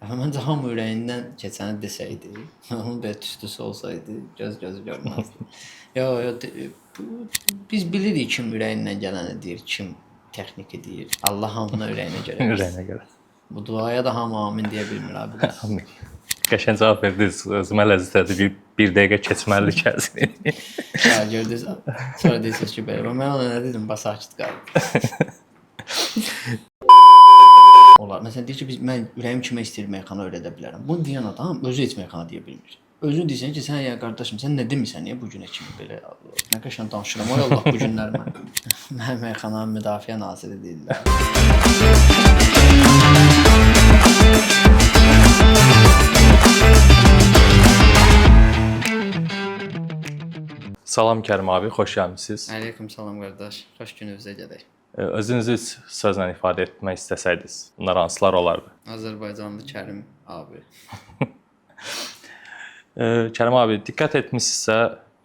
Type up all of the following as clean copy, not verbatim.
Məncə hamı ürəyindən keçəni desəydi, onun belə tüstüsü olsaydı, gözü görməzdi. Biz bilirik kim ürəyindən gələni deyir, kim texniki deyir. Allah hamını ürəyinə görə versin. Ürəyinə görə. Bu duaya da hamı amin deyə bilmir abi. Amin. Qəşəng cavab verdiniz. Özümə ləzzətli bir dəqiqə keçməli gəlsin. Ya gördünüz. Sonra deyirsiniz ki, belə. Mən ona nə dedim? Bax sakit qaldım. Olar. Məsələn deyir ki, mən ürəyim kimə istəyir meyxana öyrədə bilərəm. Bunu deyən adam özü heç meyxana deyə bilmir. Özün deyirsən ki, sən ya qardaşım, sən nə demisən niyə bu günə kimi belə nə qəşəng danışıram. Ay Allah bu günlər mən meyxananın müdafiə naziri deyirlər. Salam Kərim abi, xoş gəlmisiniz. Aleyküm salam qardaş. Xoş gününüzə gələk. Özünüzü sözlə ifadə etmək istəsəydiniz, bunlar hansılar olardı? Azərbaycanlı Kərim abi. Kərim abi, diqqət etmisinizsə,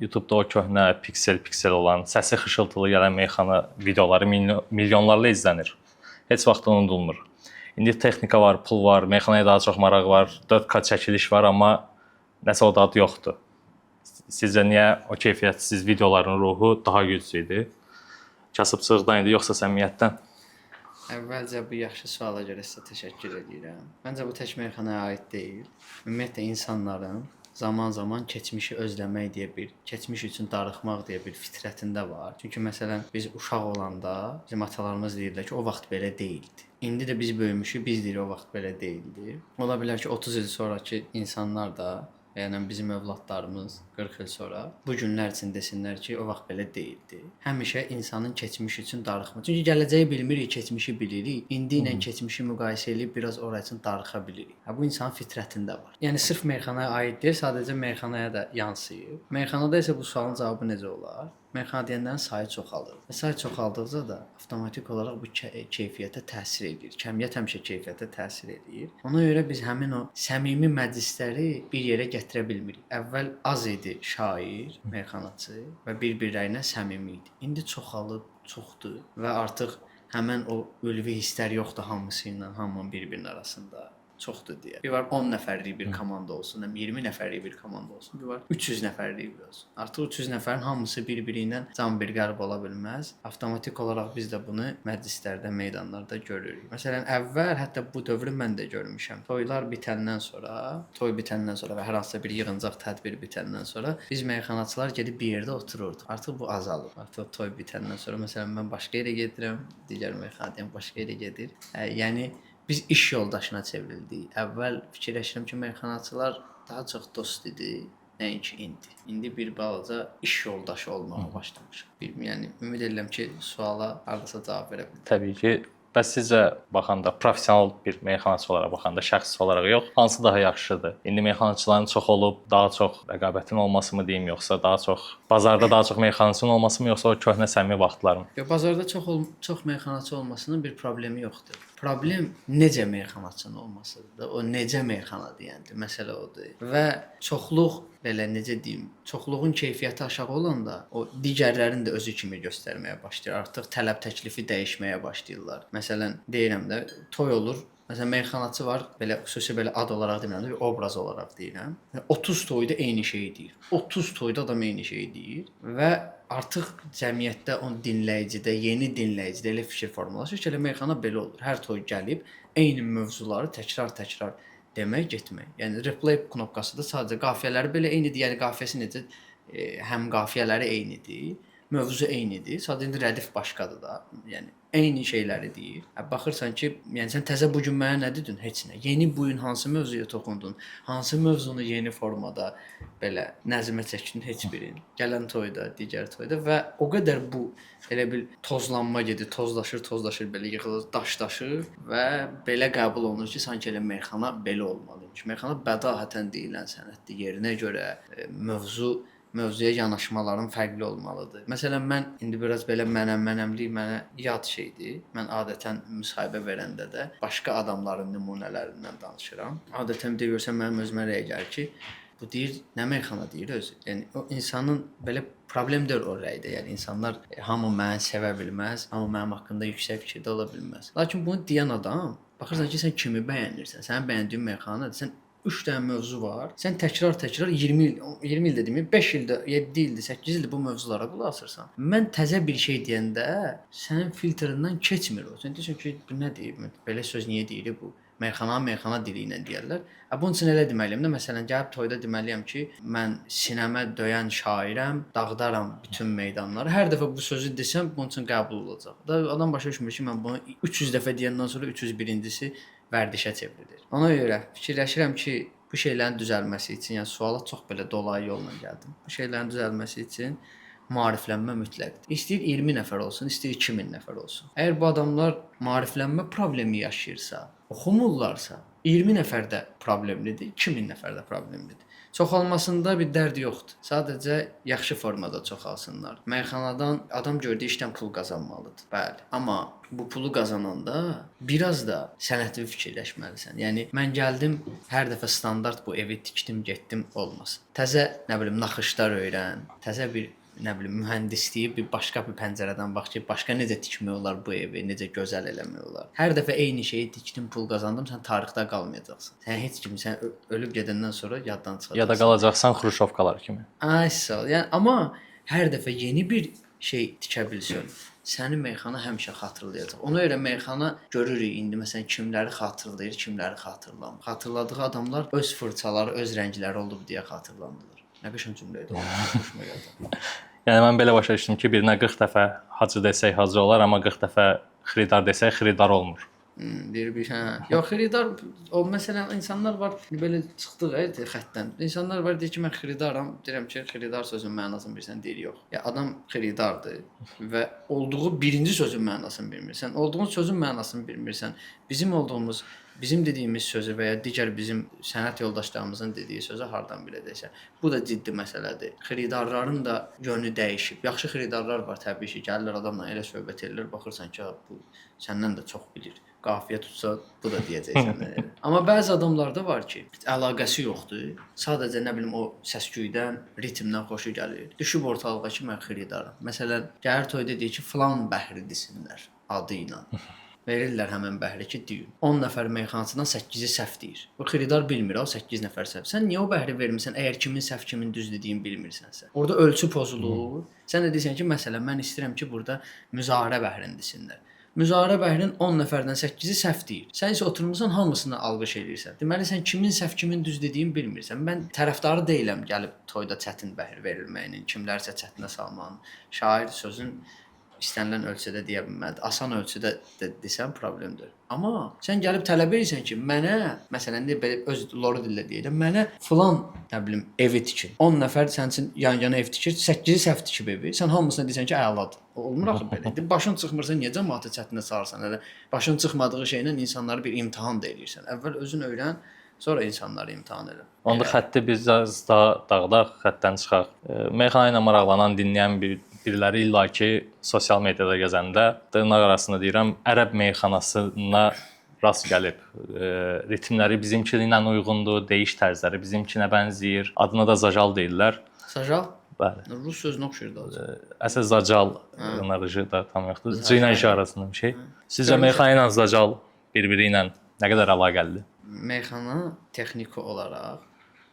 YouTube-da o köhnə piksel olan, səsi xışıltılı gələn meyxana videoları milyonlarla izlənir. Heç vaxt unudulmur. İndi texnika var, pul var, meyxanaya daha çox maraq var, 4K çəkiliş var, amma nəsə o dad yoxdur. Sizcə niyə o keyfiyyətsiz videoların ruhu daha güclü idi? Kasıbçılıqdan idi, yoxsa səmimiyyətdən? Əvvəlcə bu yaxşı suala görə sizə təşəkkür edirəm. Məncə bu tək meyxanaya aid deyil. Ümumiyyətlə insanların zaman-zaman keçmişi özləmək deyə bir, keçmiş üçün darıxmaq deyə bir fitrətində var. Çünki məsələn biz uşaq olanda bizim atalarımız deyirlər ki, o vaxt belə deyildi. İndi də biz böyümüşük, biz deyirik o vaxt belə deyildi. Ola bilər ki, 30 il sonrakı insanlar da yəni bizim övladlarımız 40 il sonra bu günlər üçün desinlər ki, o vaxt belə deyildi. Həmişə insanın keçmiş üçün darıxma. Çünki gələcəyi bilmirik, keçmişi bilirik. İndi ilə keçmişi müqayisə edib biraz ora üçün darıxa bilirik. Bu insanın fitrətində var. Yəni sırf meyxanaya aid deyil, sadəcə meyxanaya da yansıyır. Meyxanada isə bu sualın cavabı necə olar? Meyxana deyəndən sayı çoxalır. Sayı çoxaldıqca da avtomatik olaraq bu keyfiyyətə təsir edir. Kəmiyyət həmişə keyfiyyətə təsir edir. Ona görə biz həmin o səmimi məclisləri bir yerə gətirə bilmirik. Əvvəl az idi şair, meyxanaçı və bir-birlərinə səmimi idi. İndi çoxalıb, çoxdur və artıq həmin o ülvi hisslər yoxdur hamısı ilə, hamının bir-birinin arasında. Çoxdur deyə. Bir var 10 nəfərlik bir komanda olsun, 20 nəfərlik bir komanda olsun, bir var 300 nəfərlik bir olsun. Artıq 300 nəfərin hamısı bir-biri ilə can bir qəlb ola bilməz. Avtomatik olaraq biz də bunu məclislərdə, meydanlarda görürük. Məsələn, əvvəl hətta bu dövrü mən də görmüşəm. Toy bitəndən sonra və hər hansısa bir yığıncaq tədbir bitəndən sonra biz meyxanaçılar gedib bir yerdə otururduq. Artıq bu azalıb. Artıq toy bitəndən sonra məsələn mən başqa yerə gedirəm, digər meyxanadayım başqa yerə gedir. Yəni biz iş yoldaşına çevrildik. Əvvəl fikirləşirəm ki, meyxanaçılar daha çox dost idi, nəinki indi. İndi bir balaca iş yoldaşı olmağa başlamışıq. Yəni ümid edirəm ki, suala hardasa cavab verə bildim. Təbii ki. Bəs sizcə baxanda professional bir meyxanaçı olaraq baxanda şəxsi olaraq yox, hansı daha yaxşıdır? İndi meyxanaçıların çox olub, daha çox rəqabətin olması mı deyim, yoxsa daha çox bazarda daha çox meyxanaçının olması mı, yoxsa o köhnə səmimi vaxtların? Bazarda çox meyxanaçı olmasının bir problemi yoxdur. Problem necə meyxanaçının olmasıdır. O necə meyxana deyəndir, məsələ odur. Və çoxluq belə necə deyim, çoxluğun keyfiyyəti aşağı olanda o digərlərini də özü kimi göstərməyə başlayır. Artıq tələb təklifi dəyişməyə başlayırlar. Məsələn, deyirəm də toy olur. Məsələn, meyxanaçı var, belə xüsusi belə ad olaraq demirəm, bir obraz olaraq deyirəm. 30 toyda eyni şeyi deyir. 30 toyda adam eyni şeyi deyir və artıq cəmiyyətdə o dinləyicidə, yeni dinləyicidə elə fikir formalaşır ki, elə meyxana belə olur. Hər toy gəlib eyni mövzuları təkrar demək, getmək. Yəni replay knopkası da sadəcə qafiyələri belə eynidir. Yəni qafiyəsi necə həm qafiyələri eynidir, mövzu eynidir. Sadəcə indi rədif başqadır da. Yəni eyni şeyləri deyir. Baxırsan ki, yəni sən təzə bu gün mənə nə dedin? Heç nə. Yeni bu gün hansı mövzuya toxundun? Hansı mövzunu yeni formada belə nəzmə çəkdin heç birin? Gələn toyda, digər toyda və o qədər bu elə bil tozlanma gedir, tozlaşır belə yığılır, daşlaşır və belə qəbul olunur ki, sanki elə meyxana belə olmalıdır. Meyxana bədahətən deyilən sənətdir. Yerinə görə mövzuya yanaşmaların fərqli olmalıdır. Məsələn, mən indi biraz belə mənəmlik mənə yad şeydir. Mən adətən müsahibə verəndə də başqa adamların nümunələrindən danışıram. Adətən görsən mənim özümə rəy gəlir ki, bu deyir, nə meyxana deyir özü. Yəni o insanın belə problem deyil o rəydə. Yəni insanlar hamı məni sevə bilməz, hamı mənim haqqında yüksək fikirdə ola bilməz. Lakin bunu deyən adam Baxırsan ki, sən kimi bəyənirsən, sənin bəyəndiyin meyxanadır. Sən 3 dənə mövzu var. Sən təkrar 20 il, 20 ildə demir, 5 ildə, 7 ildə, 8 ildə bu mövzulara qulaq asırsan. Mən təzə bir şey deyəndə sənin filtrindən keçmir o. Sən deyirsən ki, bu nə deyib? Belə söz niyə deyilir bu? Meyxana dili ilə deyirlər. Bunun üçün elə deməliyəm də, məsələn, gəlib toyda deməliyəm ki, mən sinəmə döyən şairəm, dağıdaram bütün meydanları. Hər dəfə bu sözü desəm, bunun üçün qəbul olacaq. Da adam başa düşmür ki, mən bunu 300 dəfə deyəndən sonra 301-incisi vərdişə çevrilir. Ona görə fikirləşirəm ki, bu şeylərin düzəlməsi üçün, yəni suala çox belə dolayı yolla gəldim. Bu şeylərin düzəlməsi üçün maariflənmə mütləqdir. İstəyir 20 nəfər olsun, istəyir 2000 nəfər olsun. Əgər bu adamlar maariflənmə problemi yaşayırsa, oxumurlarsa, 20 nəfər də problemlidir, 2000 nəfər də problemlidir. Çoxalmasında bir dərd yoxdur. Sadəcə yaxşı formada çoxalsınlar. Meyxanadan adam gördüyü işdən pul qazanmalıdır. Bəli. Amma bu pulu qazananda biraz da sənətli fikirləşməlisən. Yəni mən gəldim, hər dəfə standart bu evi tikdim, getdim olmasın. Təzə, nə bilim, naxışlar öyrən, təzə bir mühəndisliyi bir başqa bir pəncərədən bax ki, başqa necə tikmək olar bu evi, necə gözəl eləmək olar. Hər dəfə eyni şeyi tikdim, pul qazandım, sən tarixdə qalmayacaqsan. Sən heç kim, sən ölüb gedəndən sonra yaddan çıxacaqsan. Ya da qalacaqsan xruşovkalar kimi. Ay sağ ol. Yəni amma hər dəfə yeni bir şey tikə bilsən, səni meyxana həmişə xatırlayacaq. Ona görə meyxana görürük indi məsələn kimləri xatırlayır, kimləri xatırlamır. Xatırladığı adamlar öz fırçaları, öz rəngləri olub deyə xatırlanırlar. Nə qəşəng cümlə idi o. Xoşuma gəldi. Yəni mən belə başa düşdüm ki, birinə 40 dəfə hacı desək hacı olar, amma 40 dəfə xridar desək xridar olmur. Deyir bir hə. Yox, xridar o məsələn insanlar var belə çıxdıq xəttdən. İnsanlar var deyir ki, mən xridaram. Deyirəm ki, xridar sözünün mənasını bilirsən, deyir yox. Ya adam xridardır və olduğu birinci sözün mənasını bilmirsən. Olduğun sözün mənasını bilmirsən. Bizim dediyimiz sözü və ya digər bizim sənət yoldaşlarımızın dediyi sözü hardan biləcəksən? Bu da ciddi məsələdir. Xridarların da yönü dəyişib. Yaxşı xridarlar var təbii ki, gəlirlər adamla elə söhbət edirlər, baxırsan ki, bu səndən də çox bilir. Qafiyə tutsa bu da deyəcəksən. Amma bəzi adamlarda var ki, əlaqəsi yoxdur. Sadəcə nə bilim o səs-küydən, ritmdən xoşu gəlir. Düşüb ortalığa ki, mən xridaram. Məsələn, gəlir toyda deyir ki, filan bəhri desinlər adı ilə. Verirlər həmin bəhri ki, deyin. 10 nəfər meyxançıdan 8-i səhv deyir. O xridar bilmir, o 8 nəfər səhv. Sən niyə o bəhri vermirsən əgər kimin səhv, kimin düz dediyini bilmirsənsə? Orada ölçü pozulur. Sən də deyirsən ki, məsələn, mən istəyirəm ki, burada müzahirə bəhrini desinlər. Müzahirə bəhrinin 10 nəfərdən 8-i səhv deyir. Sən isə oturmusan hamısını alqış eləyirsən. Deməli sən kimin səhv, kimin düz dediyini bilmirsən. Mən tərəfdarı deyiləm gəlib toyda çətin bəhr verilməyinin, kimlərsə çətinə salmağın. Şair sözün istənilən ölçüdə deyə bilməlidir. Asan ölçüdə desən problemdir. Amma sən gəlib tələb edirsən ki, mənə, məsələn, belə öz loru dillə deyirəm, mənə filan, nə bilim, evi tikin. 10 nəfər sənin üçün yan-yana ev tikir, 8-i səhv tikib evi. Sən hamısına deyirsən ki, əladır. Olmur axı belə. Başın çıxmırsa niyə cəmaatı çətinə salırsan? Elə başın çıxmadığı şeylə insanları bir imtahan da eləyirsən. Əvvəl özün öyrən, sonra insanları imtahan elə. Onda xətti biz daha dağdaq, xəttdən çıxaq. Meyxana ilə maraqlanan, dinləyən biriləri illaki sosial mediada gəzəndə dırnaq arasında deyirəm, ərəb meyxanasına rast gəlib. Ritmləri bizimki ilə uyğundur, deyiş tərzləri bizimkinə bənzəyir. Adına da Zajal deyirlər. Zajal? Bəli. Rus sözünü oxşuyur da. Əsas Zajal nağıcı da tam yoxdur. C ilə J arasında bir şey. Sizcə meyxana ilə Zajal bir-biri ilə nə qədər əlaqəlidir? Meyxana texniki olaraq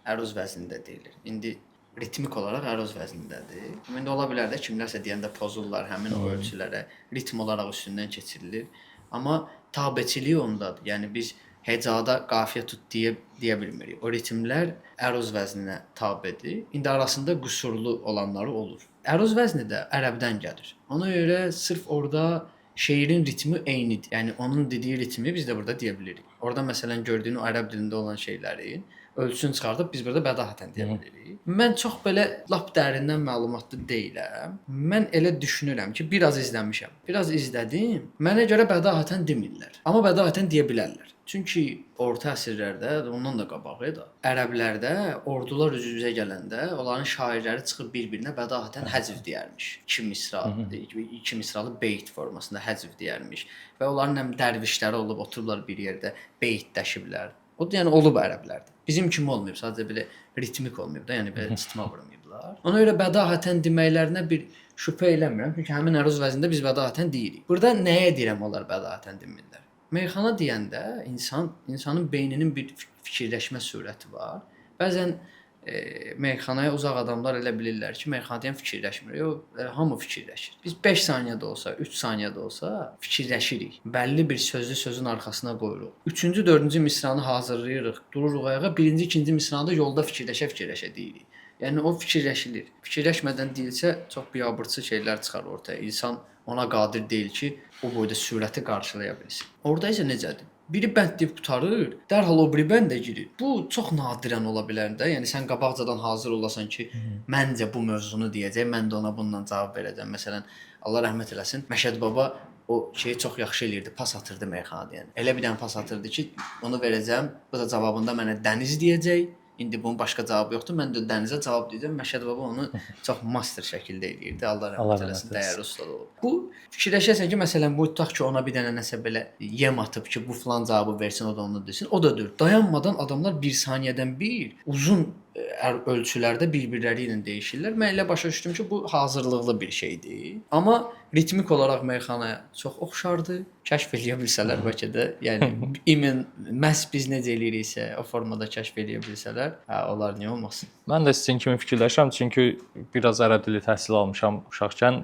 əruz vəznində deyilir. İndi ritmik olaraq əruz vəznindədir. İndi ola bilər də kimlərsə deyəndə pozurlar həmin o ölçülərə, ritm olaraq üstündən keçirilir. Amma tabeçiliyi ondadır. Yəni biz hecada qafiyə tut deyə bilmirik. O ritmlər əruz vəzninə tabedir. İndi arasında qüsurlu olanları olur. Əruz vəzni də ərəbdən gəlir. Ona görə sırf orada şeirin ritmi eynidir. Yəni onun dediyi ritmi biz də burada deyə bilirik. Orada məsələn gördüyün o ərəb dilində olan şeylərin ölçüsünü çıxardıb biz burada bədahətən deyə bilirik. Mən çox belə lap dərindən məlumatlı deyiləm. Mən elə düşünürəm ki, biraz izləmişəm. Biraz izlədim. Mənə görə bədahətən demirlər. Amma bədahətən deyə bilərlər. Çünki orta əsrlərdə, ondan da qabağı da, ərəblərdə ordular üz-üzə gələndə onların şairləri çıxıb bir-birinə bədahətən həzv deyərmiş. İki misralı beyt formasında həzv deyərmiş və onların həm dərvişləri olub oturublar bir yerdə beytləşiblər. O da yəni olub ərəblərdə. Bizim kimi olmayıb, sadəcə belə ritmik olmayıb da, yəni belə çıxma vurmayıblar. Ona görə bədahətən deməklərinə bir şübhə eləmirəm. Çünki həmin əruz vəznində biz bədahətən deyirik. Burada nəyə deyirəm onlar bədahətən demirlər? Meyxana deyəndə insanın beyninin bir fikirləşmə sürəti var. Bəzən meyxanaya uzaq adamlar elə bilirlər ki, meyxana deyən fikirləşmir. Yox, hamı fikirləşir. Biz 5 saniyə də olsa, 3 saniyə də olsa fikirləşirik. Bəlli bir sözü sözün arxasına qoyuruq. 3-cü, 4-cü misranı hazırlayırıq, dururuq ayağa. 1-ci, 2-ci misranı da yolda fikirləşə-fikirləşə deyirik. Yəni o fikirləşilir. Fikirləşmədən deyilsə çox biabırçı şeylər çıxar ortaya. İnsan ona qadir deyil ki, o boyda sürəti qarşılaya bilsin. Orda isə necədir? Biri bənd deyib qurtarır, dərhal o biri bəndə girir. Bu çox nadirən ola bilər də. Yəni sən qabaqcadan hazır olasan ki, məncə bu mövzunu deyəcək, mən də ona bununla cavab verəcəm. Məsələn, Allah rəhmət eləsin, Məşəd baba o şeyi çox yaxşı eləyirdi, pas atırdı meyxanada yəni. Elə bir dənə pas atırdı ki, onu verəcəm, bu da cavabında mənə dəniz deyəcək. İndi bunun başqa cavabı yoxdur. Mən də dənizə cavab deyəcəm. Məşəd baba onu çox master şəkildə eləyirdi. Allah rəhmət eləsin, dəyərli ustad olub. Bu fikirləşəsən ki, məsələn, bu tutaq ki, ona bir dənə nəsə belə yem atıb ki, bu falan cavabı versin, o da onu desin. O da deyir. Dayanmadan adamlar 1 saniyədən bir uzun ölçülərdə bir-birləri ilə dəyişirlər. Mən elə başa düşdüm ki, bu hazırlıqlı bir şeydir. Amma ritmik olaraq meyxanaya çox oxşardır. Kəşf eləyə bilsələr bəlkə də, yəni məhz biz necə eləyiriksə, o formada kəşf eləyə bilsələr, onlar niyə olmasın? Mən də sizin kimi fikirləşirəm, çünki biraz ərəb dili təhsili almışam uşaqkən.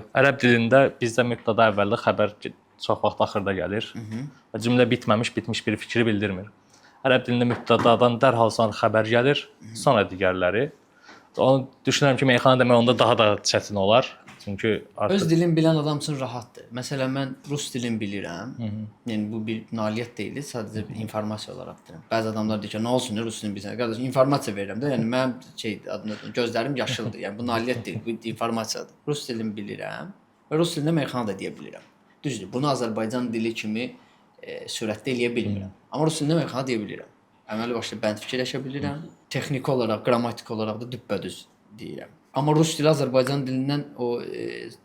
Ərəb dilində bizdə mübtəda əvvəlli xəbər çox vaxt axırda gəlir. Cümlə bitməmiş, bitmiş bir fikri bildirmir. Ərəb dilində mübtədadan dərhal sonra xəbər gəlir, sonra digərləri. Onu düşünürəm ki, meyxana demək onda daha da çətin olar. Çünki artıq öz dilini bilən adam üçün rahatdır. Məsələn, mən rus dilini bilirəm. Yəni bu bir nailiyyət deyil, sadəcə bir informasiya olaraq deyirəm. Bəzi adamlar deyir ki, nə olsun, rus dilini bilsən? Qardaş, informasiya verirəm də. Yəni mənim adını gözlərim yaşıldır. Yəni bu nailiyyət deyil, bu informasiyadır. Rus dilini bilirəm və rus dilində meyxana da deyə bilirəm. Düzdür, bunu Azərbaycan dili kimi sürətdə eləyə bilmirəm. Amma rus dilində meyxana deyə bilirəm. Əməli başlı bənd fikirləşə bilirəm. Texniki olaraq, qrammatik olaraq da düppədüz deyirəm. Amma rus dili Azərbaycan dilindən o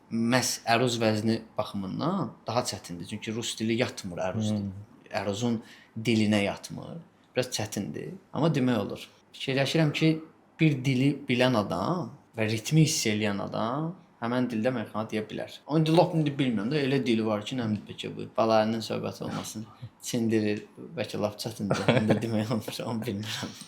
məhz əruz vəzni baxımından daha çətindir. Çünki rus dili yatmır əruzun dilinə yatmır. Biraz çətindir. Amma demək olur. Fikirləşirəm ki, bir dili bilən adam və ritmi hiss edən adam həmən dildə meyxana deyə bilər. Onu lap indi bilmirəm də, elə dili var ki, nəmdir bəlkə bu balarının söhbəti olmasın. Çin dili bəlkə lap çətindir. İndi demək olmur, onu bilmirəm.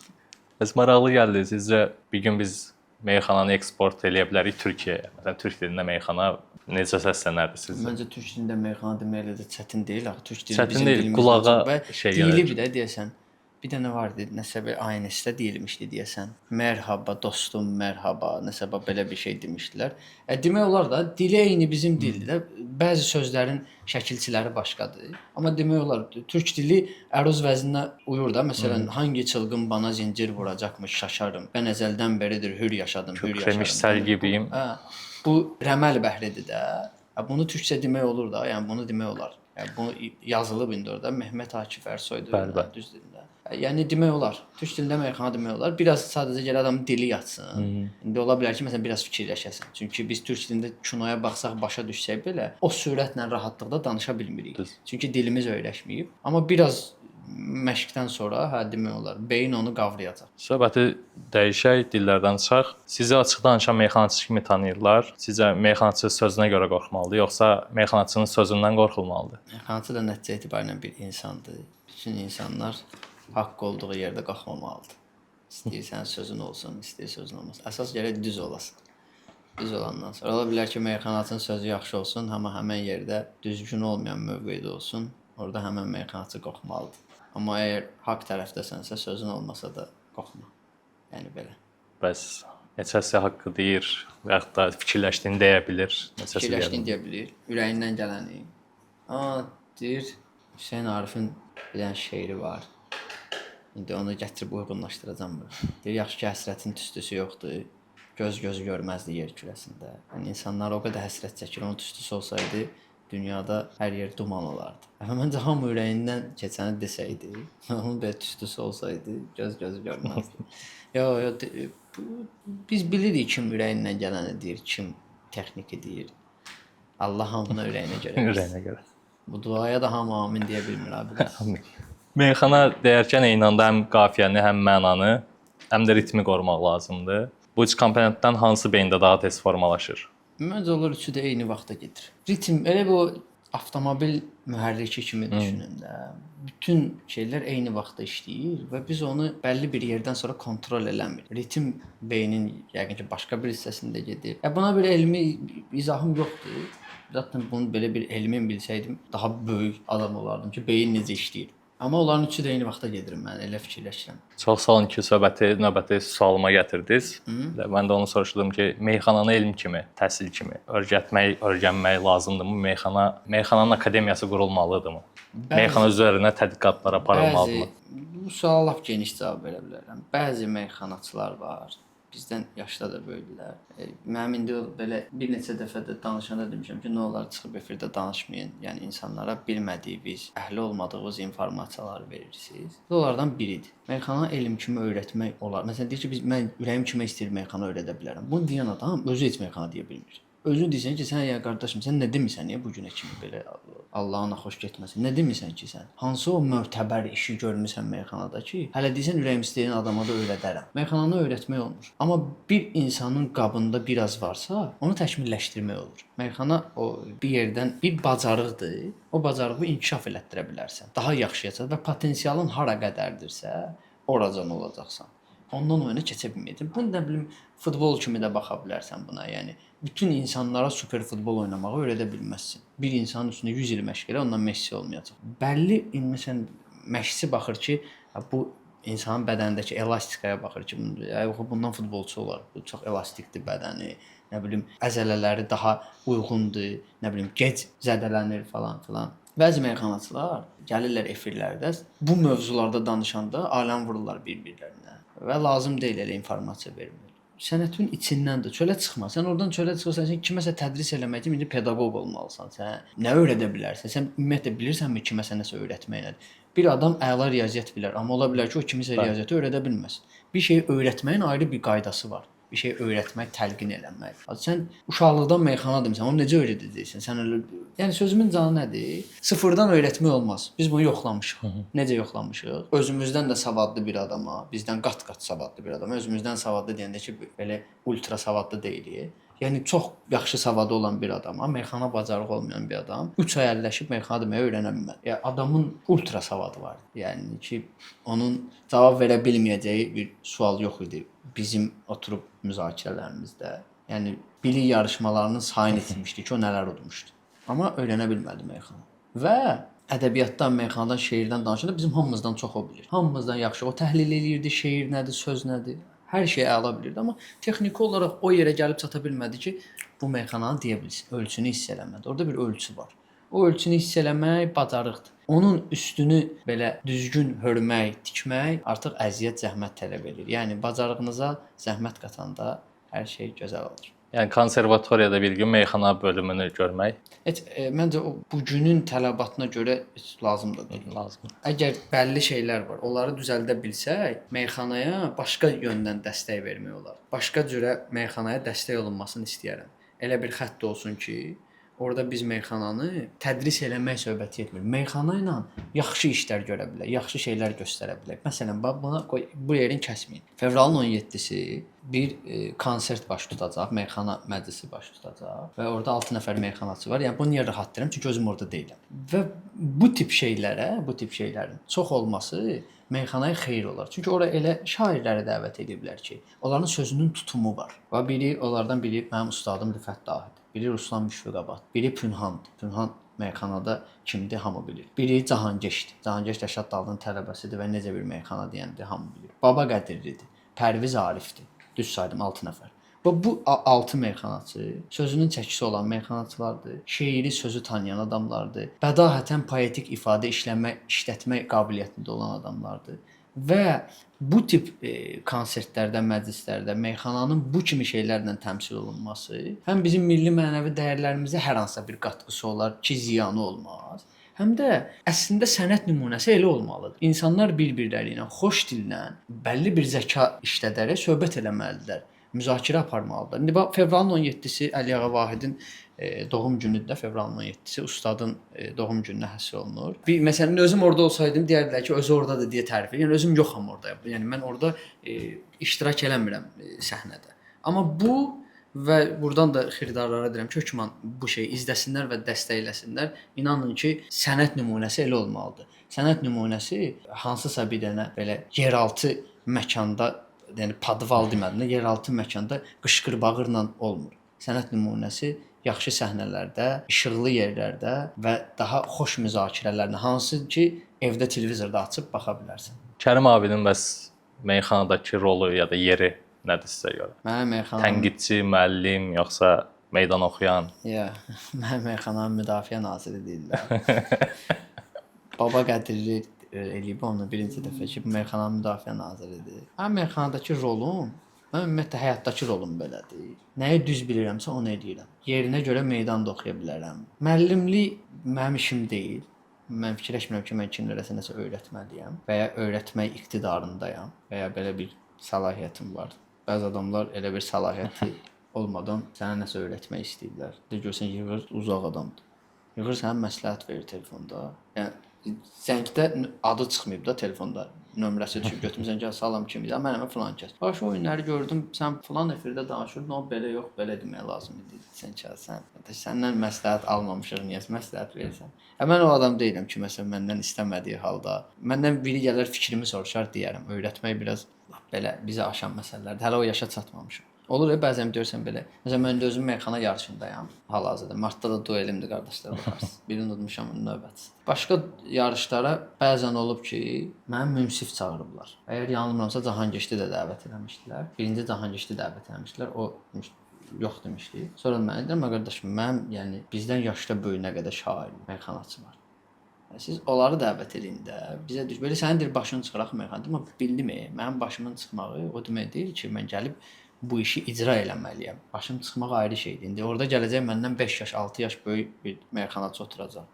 Bəs maraqlı gəldi. Sizcə bir gün biz meyxananı eksport eləyə bilərik Türkiyəyə? Məsələn, türk dilində meyxana necə səslənərdi sizcə? Məncə türk dilində meyxana demək elə də çətin deyil. Axı türk dili Çətin bizim deyil, dilimizdə qulağa çox şey dili gəlir. bir də deyəsən. Bir dənə vardı, nəsə bir aynesdə deyilmişdi deyəsən. Mərhaba dostum, mərhaba, nəsə belə bir şey demişdilər. Demək olar da dili eyni bizim dildir. Bəzi sözlərin şəkilçiləri başqadır. Amma demək olar türk dili əruz vəzninə uyur da. Məsələn, hangi çılğın bana zincir vuracaqmış, şaşarım. Ben əzəldən beridir hür yaşadım, hür yaşarım. Kükremiş sel gibiyim. Bu rəməl bəhridir də. Bunu türkçə demək olur da. Yəni bunu demək olar. Yəni bunu yazılıb indi orada Mehmet Akif Ersoydur düz dilində. Yəni demək olar. Türk dilində meyxana demək olar. Biraz sadəcə gəl adamın dili yatsın. İndi ola bilər ki, məsələn biraz fikirləşəsən. Çünki biz türk dilində kinoya baxsaq, başa düşsək belə, o sürətlə, rahatlıqda danışa bilmirik. Çünki dilimiz öyrəşməyib. Amma biraz məşqdən sonra demək olar, beyin onu qavrayacaq. Söhbəti dəyişək, dillərdən çıxaq. Sizi açıq danışan meyxanaçı kimi tanıyırlar. Sizcə meyxanaçı sözünə görə qorxmalıdır, yoxsa meyxanaçının sözündən qorxulmalıdır? Meyxanaçı da nəticə etibarilə bir insandır. Bütün insanlar haqq olduğu yerdə qalxmamalıdır. İstəyirsən sözün olsun, istəyir sözün olmasın. Əsas gərək düz olasın. Düz olandan sonra ola bilər ki, meyxanaçının sözü yaxşı olsun, amma həmən yerdə düzgün olmayan mövqedə olsun. Orada həmən meyxanaçı qorxmalıdır. Amma əgər haqq tərəfdəsənsə, sözün olmasa da qorxma. Yəni belə. Bəs neçəsi haqqı deyir və yaxud da fikirləşdiyini deyə bilir. Fikirləşdiyini deyə bilir, ürəyindən gələni. Deyir, Hüseyn Arifin bir dənə şeiri var. İndi onu gətirib uyğunlaşdıracam bura. Deyir, yaxşı ki, həsrətin tüstüsü yoxdur. Göz gözü görməzdi yer kürəsində. Yəni insanlar o qədər həsrət çəkir, onun tüstüsü olsaydı dünyada hər yer duman olardı. Məncə hamı ürəyindən keçəni desəydi, onun belə tüstüsü olsaydı göz gözü görməzdi. Biz bilirik kim ürəyindən gələni deyir, kim texniki deyir. Allah hamını ürəyinə görə. Ürəyinə görə. Bu duaya da hamı amin deyə bilmir abi. Amin. Meyxana deyərkən eyni anda həm qafiyəni, həm mənanı, həm də ritmi qorumaq lazımdır. Bu üç komponentdən hansı beyində daha tez formalaşır? Məncə onlar üçü də eyni vaxtda gedir. Ritm, elə bu avtomobil mühərriki kimi düşünün də. Bütün şeylər eyni vaxtda işləyir və biz onu bəlli bir yerdən sonra kontrol eləmirik. Ritm beynin yəqin ki başqa bir hissəsində gedir. Buna bir elmi izahım yoxdur. Zaten bunu belə bir elmin bilsəydim daha böyük adam olardım ki, beyin necə işləyir. Amma onların üçü də eyni vaxtda gedir, mən elə fikirləşirəm. Çox sağ olun ki, növbəti sualıma gətirdiniz. Mən də onu soruşdum ki, meyxananı elm kimi, təhsil kimi öyrənmək lazımdırmı? Meyxananın akademiyası qurulmalıdırmı? Meyxana üzərinə tədqiqatlar aparılmalıdırmı? Bu suala lap geniş cavab verə bilərəm. Bəzi meyxanaçılar var. Bizdən yaşda da böyükdülər. Mənim indi belə bir neçə dəfə də danışanda demişəm ki, nə olar çıxıb efirdə danışmayın. Yəni insanlara bilmədiyiniz, əhli olmadığınız informasiyaları verirsiniz. Bu onlardan biridir. Meyxana elm kimi öyrətmək olar. Məsələn deyir ki, mən ürəyim kimə istəyir meyxana öyrədə bilərəm. Bunu deyən adam özü heç meyxana deyə bilmir. Özün deyirsən ki, sən ya qardaşım, sən nə demisən ya bu günə kimi belə Allahına xoş getməsin. Nə demisən ki sən? Hansı o mötəbər işi görmüsən meyxanada ki, hələ deyirsən ürəyim istəyən adama da öyrədərəm. Meyxananı öyrətmək olmur. Amma bir insanın qabında biraz varsa, onu təkmilləşdirmək olur. Meyxana o bir yerdən bir bacarıqdır. O bacarığı inkişaf elətdirə bilərsən. Daha yaxşıya və potensialın hara qədərdirsə, oracan olacaqsan. Ondan oyuna keçə bilməyəcəm. Bunu nə bilim futbol kimi də baxa bilərsən buna. Yəni bütün insanlara super futbol oynamağı öyrədə bilməzsən. Bir insanın üstündə 100 il məşq elə, ondan Messi olmayacaq. Bəlli məsələn məşqçi baxır ki, bu insanın bədənindəki elastikaya baxır ki, bundan futbolçu olar. Bu çox elastikdir bədəni. Nə bilim əzələləri daha uyğundur. Nə bilim gec zədələnir falan filan. Bəzi meyxanaçılar gəlirlər efirlərdə bu mövzularda danışanda aləm vururlar bir-birlərinə və lazım deyil elə informasiya vermək. Sənətin içindən də çölə çıxma. Sən oradan çölə çıxırsan, sən kiməsə tədris eləmək üçün indi pedaqoq olmalısan. Sən nə öyrədə bilərsən? Sən ümumiyyətlə bilirsənmi kiməsə nəsə öyrətmək nədir? Bir adam əla riyaziyyat bilər, amma ola bilər ki, o kimisə riyaziyyatı öyrədə bilməz. Bir şeyi öyrətməyin ayrı bir qaydası var. Bir şey öyrətmək, təlqin eləmək. Sən uşaqlıqdan meyxana demisən, onu necə öyrədəcəksən? Sən elə yəni sözümün canı nədir? Sıfırdan öyrətmək olmaz. Biz bunu yoxlamışıq. Necə yoxlamışıq? Özümüzdən də savadlı bir adama, bizdən qat-qat savadlı bir adama, özümüzdən savadlı deyəndə ki, belə ultra savadlı deyilik. Yəni çox yaxşı savadı olan bir adama, meyxana bacarığı olmayan bir adam 3 ay əlləşib meyxana deməyi öyrənə bilməz. Yəni adamın ultra savadı var. Yəni ki, onun cavab verə bilməyəcəyi bir sual yox idi bizim oturub müzakirələrimizdə. Yəni bilik yarışmalarının sayını itirmişdi ki, o nələr udmuşdu. Amma öyrənə bilmədi meyxana. Və ədəbiyyatdan, meyxanadan, şeirdən danışanda bizim hamımızdan çox o bilir. Hamımızdan yaxşı o təhlil eləyirdi, şeir nədir, söz nədir. Hər şeyi əla bilirdi, amma texniki olaraq o yerə gəlib çata bilmədi ki, bu meyxananı deyə bilsin, ölçünü hiss eləmədi. Orada bir ölçü var. O ölçünü hiss eləmək bacarıqdır. Onun üstünü belə düzgün hörmək, tikmək artıq əziyyət, zəhmət tələb edir. Yəni bacarığınıza zəhmət qatanda hər şey gözəl olur. Yəni konservatoriyada bir gün meyxana bölümünü görmək məncə o bugünün tələbatına görə lazım da deyil. lazımdır. Əgər bəlli şeylər var, onları düzəldə bilsək, meyxanaya başqa yöndən dəstək vermək olar. Başqa cürə meyxanaya dəstək olunmasını istəyərəm. Elə bir xətt olsun ki, orada biz meyxananı tədris eləmək söhbəti etmir. Meyxana ilə yaxşı işlər görə bilər, yaxşı şeylər göstərə bilər. Məsələn, buna qoy, bu yerin kəsməyin. Fevralın 17-si bir konsert baş tutacaq, meyxana məclisi baş tutacaq və orada 6 nəfər meyxanaçı var. Yəni bunu niyə rahat deyirəm? Çünki özüm orada deyiləm. Və bu tip şeylərin çox olması meyxanaya xeyir olar. Çünki ora elə şairləri dəvət ediblər ki, onların sözünün tutumu var. Və onlardan biri mənim ustadım Rifət Dahidir. Biri Ruslan Müşfiqabad, biri Pünhandır. Pünhan meyxanada kimdir, hamı bilir. Biri Cahangeşdir. Cahangeş Rəşad Dağlının tələbəsidir və necə bir meyxana deyəndə hamı bilir. Baba Qədirlidir. Pərviz Arifdir. Düz saydım 6 nəfər. Və bu 6 meyxanaçı sözünün çəkisi olan meyxanaçılardır. Şeiri, sözü tanıyan adamlardır. Bədahətən poetik ifadə işlətmək qabiliyyətində olan adamlardır. Və bu tip konsertlərdə, məclislərdə meyxananın bu kimi şeylərlə təmsil olunması həm bizim milli mənəvi dəyərlərimizə hər hansısa bir qatqısı olar ki, ziyanı olmaz. Həm də əslində sənət nümunəsi elə olmalıdır. İnsanlar bir-birləri ilə xoş dillə, bəlli bir zəka işlədərək söhbət eləməlidirlər, müzakirə aparmalıdırlar. İndi bax fevralın 17-si Əliağa Vahidin doğum günüdür, fevralın 17-si ustadın doğum gününə həsr olunur. Məsələn, özüm orada olsaydım deyərdilər ki, özü oradadır deyə tərif edir. Yəni özüm yoxam orada. Yəni mən orada iştirak eləmirəm səhnədə. Amma bu Və burdan da xiridarlara deyirəm ki, hökmən bu şeyi izləsinlər və dəstəkləsinlər. İnanın ki, sənət nümunəsi elə olmalıdır. Sənət nümunəsi hansısa bir dənə belə yeraltı məkanda, yəni podval demədim, yeraltı məkanda qışqır bağırla olmur. Sənət nümunəsi yaxşı səhnələrdə, işıqlı yerlərdə və daha xoş müzakirələrlə, hansı ki, evdə televizorda açıb baxa bilərsən. Kərim abinin bəs meyxanadakı rolu ya da yeri nədir sizə görə? Mənim meyxanam Tənqidçi, müəllim, yoxsa meydan oxuyan? Mənim meyxanam müdafiə naziri deyirlər. Baba Qədirli eləyib onu birinci dəfə ki, bu meyxananın müdafiə naziridir. Mənim meyxanadakı rolum, mən ümumiyyətlə həyatdakı rolum belədir. Nəyi düz bilirəmsə onu edirəm. Yerinə görə meydanda oxuya bilərəm. Müəllimlik mənim işim deyil. Mən fikirləşmirəm ki, mən kimlərəsə nəsə öyrətməliyəm və ya öyrətmək iqtidarındayam və ya belə bir səlahiyyətim var. Bəzi adamlar elə bir səlahiyyəti olmadan sənə nəsə öyrətmək istəyirlər. De görsən yığır, uzaq adamdır. Yığır sənə məsləhət verir telefonda. Yəni zəngdə adı çıxmayıb da telefonda. Nömrəsi düşüb götürmüsən ki, salam kimdir? Mənə falan kəs. Baş oyunları gördüm, sən falan efirdə danışırdın, o belə yox, belə demək lazım idi. Sən səndən məsləhət almamışıq, niyə məsləhət verirsən? Mən o adam deyiləm ki, məsələn məndən istəmədiyi halda, məndən biri gələr fikrimi soruşar deyərəm. Öyrətmək biraz belə bizə aşan məsələlərdir. Hələ o yaşa çatmamışam. Olur ya, bəzən görsən belə. Məsələn, mən də özüm meyxana yarışındayam hal-hazırda. Martda da duelimdir qardaşlar baxarsınız. Birini unutmuşam, növbəti. Başqa yarışlara bəzən olub ki, mənim münsif çağırıblar. Əgər yanılmıramsa Cahangişdi də dəvət etmişdilər. Birinci Cahangişdi dəvət etmişdilər. O yox demişdi. Sonra mən dedim, qardaşım, mənim yəni bizdən yaşda böyüyünə qədər şair, meyxanaçı var. Siz onları dəvət edin də. Bizə düş. Belə sənin deyir başını çıxaraq meyxana. Amma bildim, mənim başımın çıxmağı o demək deyil ki, mən gəlib bu işi icra eləməliyəm. Başım çıxmaq ayrı şeydir. İndi orada gələcək məndən 5 yaş, 6 yaş böyük bir meyxanaçı oturacaq.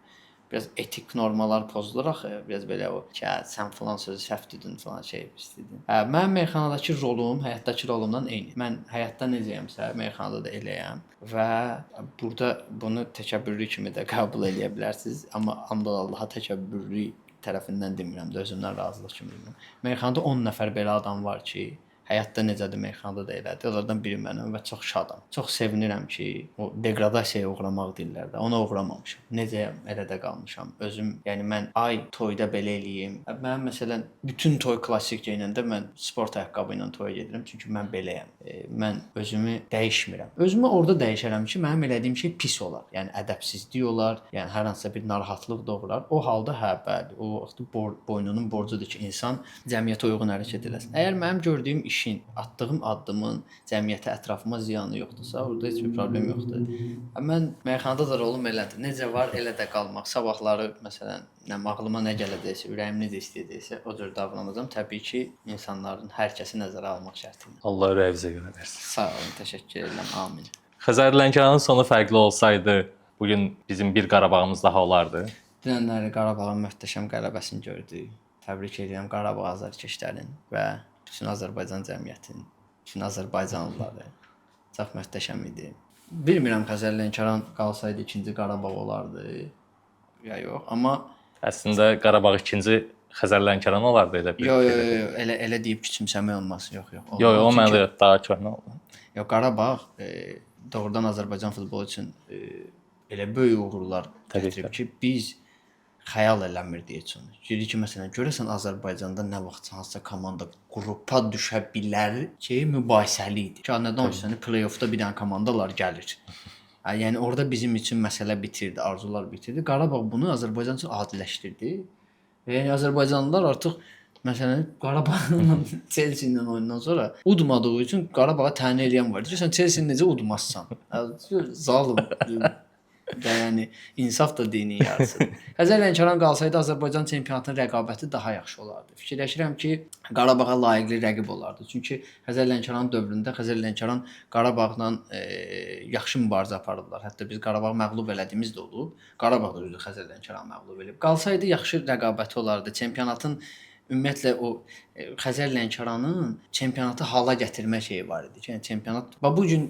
Biraz etik normalar pozulur axı. Biraz belə o ki, sən falan sözü səhv dedin falan şey istədin. Mənim meyxanadakı rolum həyatdakı rolumdan eyni. Mən həyatda necəyəmsə, meyxanada da eləyəm və burada bunu təkəbbürlü kimi də qəbul edə bilərsiniz. Amma Allaha təkəbbürlü tərəfindən demirəm, də özümdən razılıq kimi demirəm. Meyxanada 10 nəfər belə adam var ki, həyatda necədir, meyxanada da elədir. Onlardan biri mənim və çox şadam. Çox sevinirəm ki, o degradasiyaya uğramaq deyirlər də. Ona uğramamışam. Necəyəm, elə də qalmışam. Özüm, yəni mən toyda belə eləyim. Mənim məsələn bütün toy klassik geyinəndə mən sport ayaqqabı ilə toya gedirəm, çünki mən beləyəm. Mən özümü dəyişmirəm. Özümü orada dəyişərəm ki, mənim elədiyim şey pis olar. Yəni ədəbsizlik olar, yəni hər hansısa bir narahatlıq doğurar. O halda bəli, o vaxt boynunun borcudur ki, insan cəmiyyətə uyğun hərəkət eləsin. Əgər mənim gördüyüm işin, attığım addımın cəmiyyətə, ətrafıma ziyanı yoxdursa, orada heç bir problem yoxdur. Mən meyxanada da rolum elədir. Necə var, elə də qalmaq. Sabahları məsələn, ağlıma nə gələcəksə, ürəyim necə istəyəcəksə, o cür davranacağam. Təbii ki, insanların hər kəsi nəzərə almaq şərti ilə. Allah rəvzə görə versin. Sağ olun, təşəkkür edirəm. Amin. Xəzər Lənkəranın sonu fərqli olsaydı, bugün bizim bir Qarabağımız daha olardı. Dünənləri Qarabağın möhtəşəm qələbəsini gördük. Təbrik edirəm Qarabağ azarkeşlərin və bütün Azərbaycan cəmiyyətinin, bütün Azərbaycanlıları. Çox möhtəşəm idi. Bilmirəm Xəzər Lənkəran qalsaydı ikinci Qarabağ olardı ya yox, amma əslində Qarabağ ikinci Xəzər Lənkəran olardı elə bir. Yox, elə deyib küçümsəmək olmaz. Yox. Yox, o məndə daha köhnə oldu. Yox, Qarabağ doğrudan Azərbaycan futbolu üçün elə böyük uğurlar gətirib ki, biz xəyal eləmirdik heç onu. Dedi ki, məsələn, görəsən Azərbaycanda nə vaxt hansısa komanda qrupa düşə bilər ki, mübahisəli idi. Ki, nə danışırsan, play-offda bir dənə komandalar gəlir. Yəni orada bizim üçün məsələ bitirdi, arzular bitirdi. Qarabağ bunu Azərbaycan üçün adiləşdirdi. Yəni Azərbaycanlılar artıq məsələn Qarabağla Chelsea ilə oyundan sonra udmadığı üçün Qarabağa təhənnə edən var. Deyirsən Chelsea-ni necə udmazsan? Zalım. Yəni insaf da dini yarısı. Xəzər Lənkəran qalsaydı Azərbaycan çempionatının rəqabəti daha yaxşı olardı. Fikirləşirəm ki, Qarabağa layiqli rəqib olardı. Çünki Xəzər Lənkəran dövründə Xəzər Lənkəran Qarabağla yaxşı mübarizə apardılar. Hətta biz Qarabağı məğlub elədiyimiz də olub. Qarabağ da özü Xəzər Lənkəran məğlub edib. Qalsaydı yaxşı rəqabəti olardı. Çempionatın ümumiyyətlə o Xəzər Lənkəranın çempionatı hala gətirmə şeyi var idi. Yəni çempionat bu gün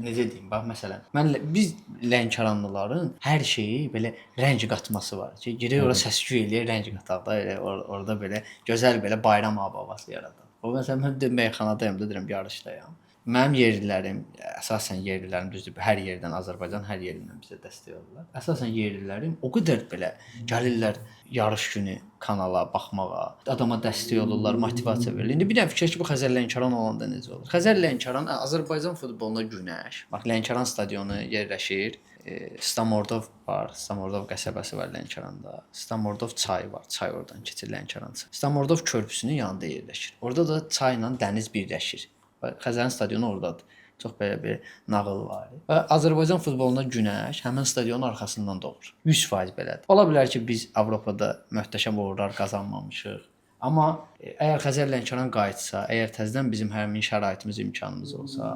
necə deyim, bax məsələn, biz Lənkəranlıların hər şeyi belə rəng qatması var. Ki, girək ora səs-küy eləyir, rəng qataq da elə orada belə gözəl belə bayram havası yaradar. O məsələn mən də meyxanadayım da deyirəm yarışdayam. Mənim yerlilərim, əsasən yerlilərim düzdür, hər yerdən Azərbaycan hər yerindən bizə dəstək olurlar. Əsasən yerlilərim o qədər belə gəlirlər yarış günü kanala baxmağa, adama dəstək olurlar, motivasiya verirlər. İndi bir dənə fikir ki, bu Xəzər Lənkəran olanda necə olur? Xəzər Lənkəran Azərbaycan futboluna günəş. Bax Lənkəran stadionu yerləşir. Stamordov var, Stamordov qəsəbəsi var Lənkəranda. Stamordov çayı var, çay oradan keçir Lənkəran çayı. Stamordov körpüsünün yanında yerləşir. Orada da çayla dəniz birləşir. Xəzərin stadionu ordadır. Çox belə bir nağıl var. Və Azərbaycan futboluna günəş həmin stadionun arxasından doğur. 100% belədir. Ola bilər ki, biz Avropada möhtəşəm uğurlar qazanmamışıq. Amma əgər Xəzər Lənkəran qayıtsa, əgər təzədən bizim həmin şəraitimiz, imkanımız olsa,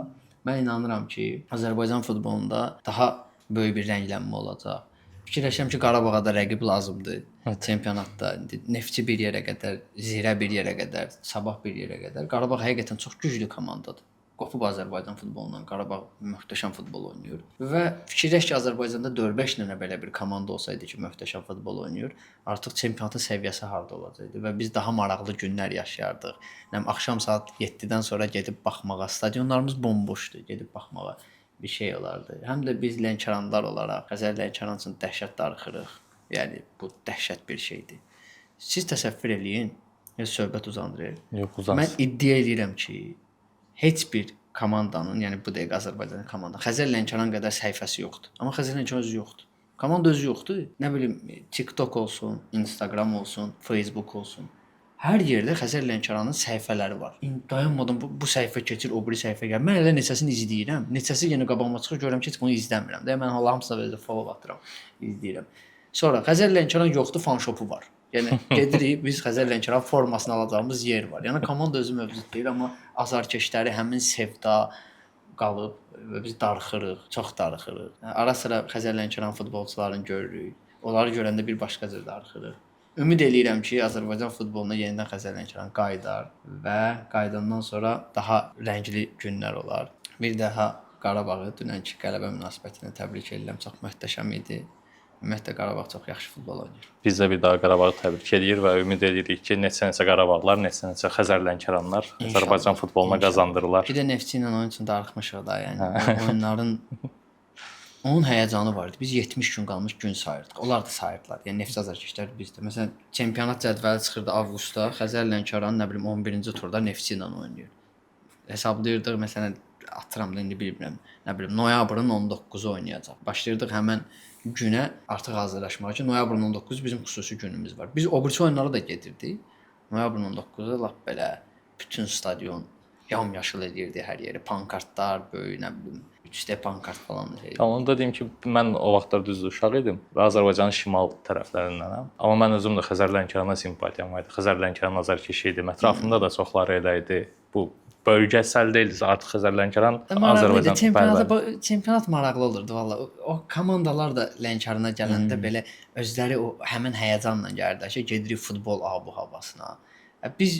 mən inanıram ki, Azərbaycan futbolunda daha böyük bir rənglənmə olacaq. Fikirləşirəm ki, Qarabağa da rəqib lazımdır. Çempionatda indi Neftçi bir yerə qədər, Zirə bir yerə qədər, Sabah bir yerə qədər. Qarabağ həqiqətən çox güclü komandadır. Qopub Azərbaycan futbolundan Qarabağ möhtəşəm futbol oynayır. Və fikirləş ki, Azərbaycanda 4-5 dənə belə bir komanda olsaydı ki, möhtəşəm futbol oynayır, artıq çempionatın səviyyəsi harda olacaqdı və biz daha maraqlı günlər yaşayardıq. Nəm axşam saat 7-dən sonra gedib baxmağa, stadionlarımız bomboşdur, gedib baxmağa bir şey olardı. Həm də biz Lənkəranlılar olaraq Xəzər Lənkəran üçün dəhşət darıxırıq. Yəni bu dəhşət bir şeydir. Siz təsəvvür eləyin, söhbət uzandırır. Yox, uzansın. Mən iddia edirəm ki, heç bir komandanın, yəni bu dəqiqə Azərbaycan komanda Xəzər Lənkəran qədər səhifəsi yoxdur. Amma Xəzər Lənkəran özü yoxdur. Komanda özü yoxdur. Nə bilim, TikTok olsun, Instagram olsun, Facebook olsun. Hər yerdə Xəzər Lənkəranın səhifələri var. Dayanmadan bu səhifə keçir, o biri səhifə gəlir. Mən elə neçəsini izləyirəm. Neçəsi yenə qabağıma çıxır, görürəm ki, heç bunu izləmirəm. Də mən hamısına belə follow atıram, izləyirəm. Sonra Xəzər Lənkəran yoxdur, fan shopu var. Yəni gedirik, biz Xəzər Lənkəran formasını alacağımız yer var. Yəni komanda özü mövcud deyil, amma azarkeşləri həmin sevda qalıb və biz darıxırıq, çox darıxırıq. Ara sıra Xəzər Lənkəran futbolçularını görürük. Onları görəndə bir başqa cür darıxırıq. Ümid eləyirəm ki, Azərbaycan futboluna yenidən Xəzər Lənkəran qayıdar və qayıdandan sonra daha rəngli günlər olar. Bir daha Qarabağı dünənki qələbə münasibətinə təbrik edirəm. Çox möhtəşəm idi. Ümumiyyətlə Qarabağ çox yaxşı futbol oynayır. Biz də bir daha Qarabağı təbrik edirik və ümid edirik ki, neçə Qarabağlar, neçə Xəzər Lənkəranlar Azərbaycan futboluna qazandırırlar. Bir də Neftçi ilə oyun üçün darıxmışıq da, yəni oyunların onun həyəcanı var idi. Biz 70 gün qalmış gün sayırdıq. Onlar da sayırdılar. Yəni Neftçi azarkeşlər bizdə. Məsələn, çempionat cədvəli çıxırdı avqustda. Xəzər Lənkəran nə bilim 11-ci turda Neftçi ilə oynayır. Hesablayırdıq məsələn atıram da indi bilmirəm. Nə bilim noyabrın 19-u oynayacaq. Başlayırdıq həmin günə artıq hazırlaşmağa ki, noyabrın 19-u bizim xüsusi günümüz var. Biz o birisi oyunlara da gedirdik. Noyabrın 19-u lap belə bütün stadion yamyaşıl edirdi hər yeri. Pankartlar, böyük nə bilim 3D pankart falan şeydi. Onu da deyim ki, mən o vaxtlar düzdür uşaq idim və Azərbaycanın şimal tərəflərindənəm. Amma mən özüm də Xəzər Lənkərana simpatiyam var idi. Xəzər Lənkəran azarkeşi idi. Ətrafımda da çoxları elə idi. Bu bölgəsəl deyildi. Artıq Xəzər Lənkəran Azərbaycan çempionat maraqlı olurdu valla. O komandalar da Lənkərana gələndə belə özləri o həmin həyəcanla gəlirdi ki, gedirik futbol abu havasına. Biz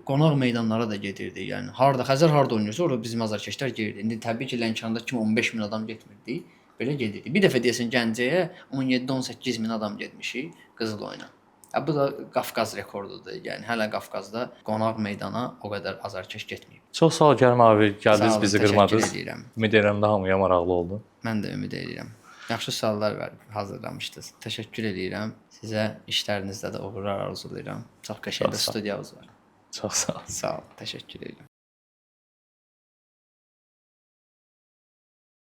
qonaq meydanlara da gedirdik. Yəni harda Xəzər harda oynayırsa, orada bizim azarkeşlər gedirdi. İndi təbii ki, Lənkəranda kimi 15 min adam getmirdi. Belə gedirdik. Bir dəfə deyəsən Gəncəyə 17-18 min adam getmişik qızıl oyuna. Bu da Qafqaz rekordudur. Yəni hələ Qafqazda qonaq meydana o qədər azarkeş getməyib. Çox sağ ol Kərim abi, gəldiniz, bizi qırmadınız. Ümid edirəm də hamıya maraqlı oldu. Mən də ümid edirəm. Yaxşı suallar hazırlamışdınız. Təşəkkür edirəm. Sizə işlərinizdə də uğurlar arzulayıram. Çox qəşəng studiyamız var. Çox sağ ol. Sağ ol. Təşəkkür edirəm.